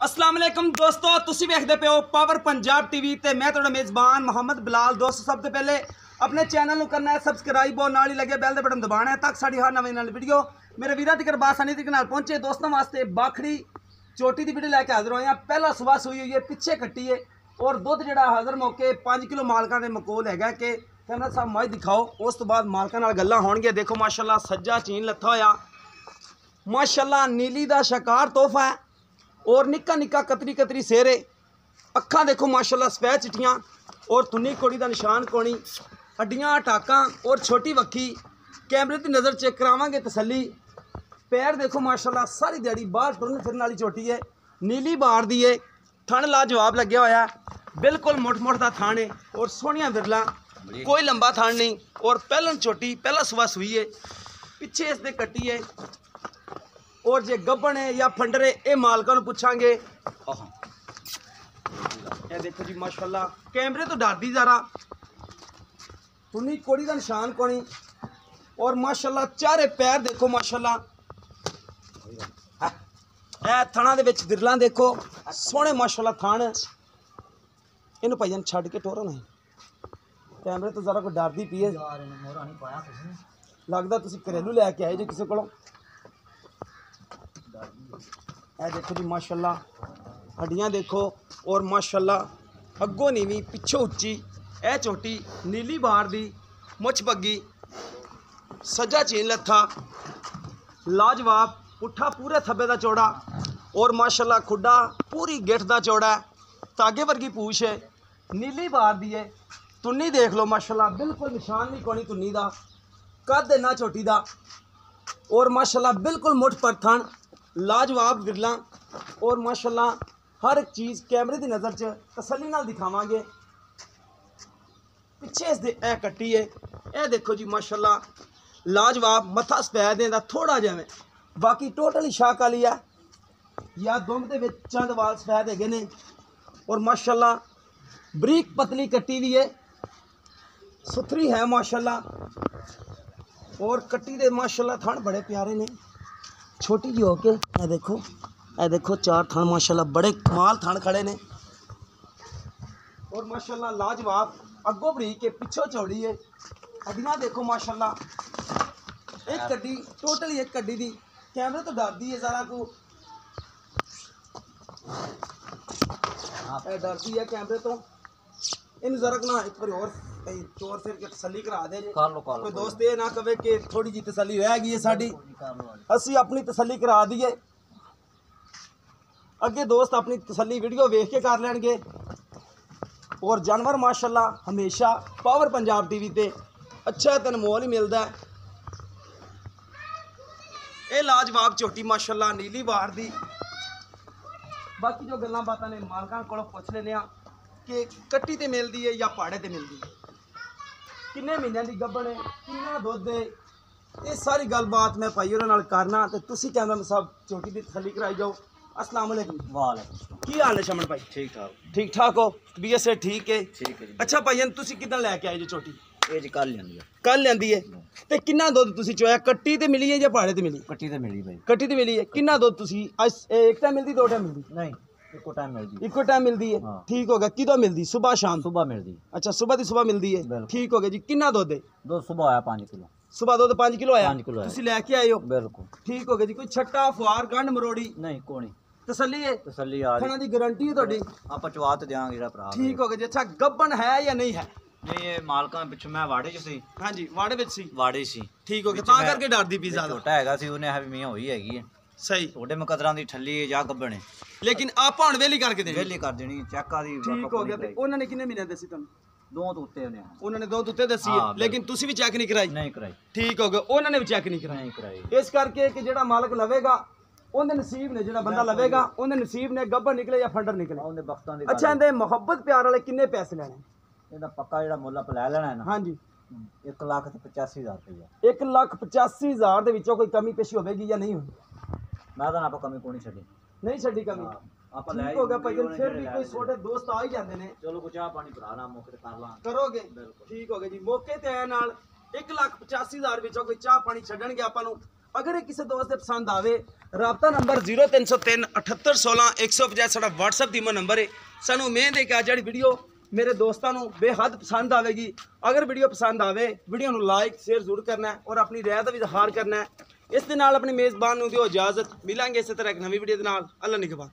अस्सलाम वालेकुम दोस्तों, तुसी वेखदे पे हो पावर पंजाब टीवी ते मैं तुहाडा मेज़बान मोहम्मद बिलाल। दोस्त सब तो पहले अपने चैनल नूं करना है सबसक्राइब और नाल ही लगे बैल दे बटन दबाना है ताकि साडी हर नवीं वीडियो मेरे वीरां तक बासानी तक नाल पहुंचे। दोस्तों वास्ते बाखड़ी चोटी की वीडियो लैके हाजिर होए हैं। पहला सुबह सूई हुई है, पिछे कट्टी है और दुध जिहड़ा हाजिर मौके 5 किलो मालकां दे मकोल हैगा कि कैमरा साहब मज दिखाओ। उस तो बाद मालकां नाल गल्लां होणगीਆਂ। देखो माशाअल्लाह सज्जा चीन लत्था होया, माशाअल्लाह नीली दा शकार तोहफा है और निक्का निक्का कतरी कतरी सेरे अखा देखो माशाल्लाह सफेद चिट्टियाँ और तुन्नी कोड़ी का निशान कोनी, हड्डियाँ टाका और छोटी वक्खी कैमरे की नज़र चेक करावांगे तसली। पैर देखो माशाल्लाह सारी दिहाड़ी बाहर टुरन फिरन वाली चोटी है, नीली बार दी है, थन लाजवाब लगे होया, बिल्कुल मुठ मुठ का थान है और सोहनियां बिरला, कोई लंबा थान नहीं और पहलन चोटी पहला सुबह सूई है, पिछे इसके कट्टी है और जे गब्बन है या फंडरे ये मालका पूछांगे। ये देखो जी माशाल्लाह कैमरे तो डरदी जरा, तुन्नी कोड़ी का निशान कोनी और माशाल्लाह चारे पैर देखो माशाल्लाह। ए थणा दे विच बिरला देखो सोहने माशाल्लाह थान। इन्हू भाईजान छड्ड के टोरो नहीं, कैमरे तो जरा कोई डरदी पी है, लगदा तुसीं घरेलू लैके आए जी किसी कोलों। ए देखो जी माशाल्लाह हड्डियाँ देखो और माशाल्लाह अगों नीवी पिछों उच्ची, ए चोटी नीली बार दी, मुछ पग्गी, सज्जा चीन लत्था, लाजवाब पुट्ठा पूरे थब्बे का चौड़ा और माशाल्लाह खुड्डा पूरी गिठ का चौड़ा, तागे वर्गी पूछ है, नीली बार दी है, तुन्नी देख लो माशाल्लाह बिल्कुल निशान नहीं कोनी तुन्नी दा, कद इन्ना चोटी दा और माशाल्लाह बिल्कुल मुठ पर थन, लाजवाब बिरला और माशाल्लाह हर एक चीज़ कैमरे की नज़र च तसल्ली नाल दिखावांगे। पिछे इस दे ए कट्टी है, ए देखो जी माशाल्लाह लाजवाब मत्था सफेद है थोड़ा जिवें, बाकी टोटल ही शाह काली है या दुम दे विच चंद वाल सफेद हैगे ने और माशाल्लाह बरीक पतली कट्टी भी है, सुथरी है माशाल्लाह और कट्टी दे माशाल्लाह थन बड़े प्यारे ने, छोटी जी होके ए देखो चार थान माशाल्लाह बड़े कमाल थान खड़े ने और माशाल्लाह लाजवाब अगों बरीक के पिछों चौड़ी है, हड्डियाँ देखो माशाल्लाह। एक कड्डी टोटली एक कड्डी दी कैमरे तो डरदी है जरा को, डरदी है कैमरे तो। इन जरा ना एक बार और चोर फिर के तसली करा दे जे, कोई दोस्त ये ना कहे कि थोड़ी जी तसली रह गई है साड़ी, असी अपनी तसली करा दी है, अगे दोस्त अपनी तसली वीडियो वेख के कर लैणगे। और जानवर माशाल्लाह हमेशा पावर पंजाब टीवी ते अच्छा तेन मोल ही मिलता है। ये लाजवाब चोटी माशाल्लाह नीली बार दी। बाकी जो गल्लां बातां ने मालकां कोलों पुछ लेने कि कट्टी ते मिलती है या पहाड़े ते मिलती है, किन्ने महीनों की गब्बन है, कितना दुध है, ये सारी गलबात मैं भाई उन्होंने नाल करना ते तुसी कैमरा साहब चोटी की तसली कराई जाओ। अस्सलाम वालेकुम। वालेकुम की हाल है शमन भाई? ठीक ठाक। ठीक ठाक हो? तबीयत से ठीक है? ठीक है जी। अच्छा भाईजान तुसी कितना लैके आए जो चोटी? ये जी कल लेंदी है। कल लेंदी है ते कितना दुध तुसी चोया? कट्टी ते मिली है या पहाड़े ते मिली? कट्टी ते मिली भाई। कट्टी ते मिली है। कितना दुध तुसी आज एक टाइम मिलदी दो टाइम मिलदी? नहीं एको टाइम मिलदी। इको टाइम मिलदी है। हाँ। ठीक हो गया। किदों मिलदी? सुबह शाम? सुबह मिलदी। अच्छा सुबह दी सुबह मिलदी है। बिल्कुल। ठीक हो गया जी। कितना दुध है? दो सुबह आया 5 किलो। सुबह दुध 5 किलो आया? 5 किलो आया। तुसी लेके आए हो? बिल्कुल। ठीक हो गया जी। कोई छट्टा फुआर गंढ मरोड़ी नहीं कोनी तसल्ली है? तसल्ली आ खाना दी गारंटी है ਤੁਹਾਡੀ? आप चवा तो देंगे जेड़ा भरा। ठीक हो गया जी। अच्छा गब्बन है या नहीं है? नहीं ये मालका पिछे मैं वाड़े च सी। हाँ जी वाड़े विच सी। वाड़े सी। ठीक हो गया तां करके डरदी पी ज्यादा। छोटा हैगा सी उन्हें है मियां होई हैगी है। सही। छोटे मुकदरां दी ठल्ली है या गब्बन है, लेकिन आप हुण वेली करके देनी। वेली कर देनी चेका दी। ठीक हो गया। ते ਉਹਨਾਂ ਨੇ ਕਿੰਨੇ ਮਹੀਨੇ ਦੱਸੀ ਤੁਹਾਨੂੰ? दो तो उत्ते ने। ਉਹਨਾਂ ਨੇ ਦੋ ਉੱਤੇ ਦੱਸੀ ਹੈ ਲੇਕਿन ਤੁਸੀਂ ਵੀ ਚੈੱਕ ਨਹੀਂ ਕਰਾਈ? नहीं कराई। ਠੀਕ ਹੋ ਗਿਆ। ਉਹਨਾਂ ਨੇ ਵੀ ਚੈੱਕ ਨਹੀਂ ਕਰਾਈ। नहीं कराई। ਇਸ ਕਰਕੇ ਕਿ ਜਿਹੜਾ ਮਾਲਕ ਲਵੇਗਾ ਉਹਦੇ ਨਸੀਬ ਨੇ, ਜਿਹੜਾ ਬੰਦਾ ਲਵੇਗਾ ਉਹਦੇ ਨਸੀਬ ਨੇ ਗੱਬਰ ਨਿਕਲੇ ਜਾਂ ਫੰਡਰ ਨਿਕਲੇ। ਉਹਦੇ ਬਖਤਾਂ ਦੀ। ਅੱਛਾ ਇਹਦੇ ਮੁਹੱਬਤ ਪਿਆਰ ਵਾਲੇ ਕਿੰਨੇ ਪੈਸੇ ਲੈਣੇ? ਇਹਦਾ ਪੱਕਾ ਜਿਹੜਾ ਮੁੱਲ ਆਪਾਂ ਲੈ ਲੈਣਾ ਹੈ ਨਾ। ਹਾਂਜੀ 1,85,000 ਰੁਪਇਆ। 1,85,000 ਦੇ ਵਿੱਚੋਂ ਕੋਈ ਕਮੀ ਪੇਸ਼ੀ ਹੋਵੇਗੀ ਜਾਂ ਨਹੀਂ ਹੋਣੀ? ਮੈਂ ਤਾਂ ਆਪਾਂ ਕਮੀ ਕੋਈ ਨਹੀਂ ਛੱਡੀ। ਨਹੀਂ ਛੱਡੀ ਕਮੀ। ਆਪਾਂ ठीक हो गया भाई, फिर भी कोई छोटे दोस्त आ ही जाते हैं। चलो कुछ चाह पानी भरा ना मौके ते कर ला करोगे? ठीक हो गया जी। मौके ते आए नाल 1,85,000 ਵਿੱਚੋਂ कोई चाह पानी छड्डणगे ਆਪਾਂ ਨੂੰ अगर ये किसी दोस्त दे पसंद आवे राबता नंबर 0303 7816 150 साडा WhatsApp दी नंबर है। सानू उम्मीद है कि अज जिहड़ी वीडियो मेरे दोस्तों को बेहद पसंद आएगी। अगर वीडियो पसंद आवे वीडियो को लाइक शेयर जरूर करना है और अपनी राय का भी इजहार करना है। इस दे नाल अपनी मेज़बान नूं दिओ इजाजत। मिलांगे इस तरह एक नवी वीडियो दे नाल। अल्लाह निगहबान।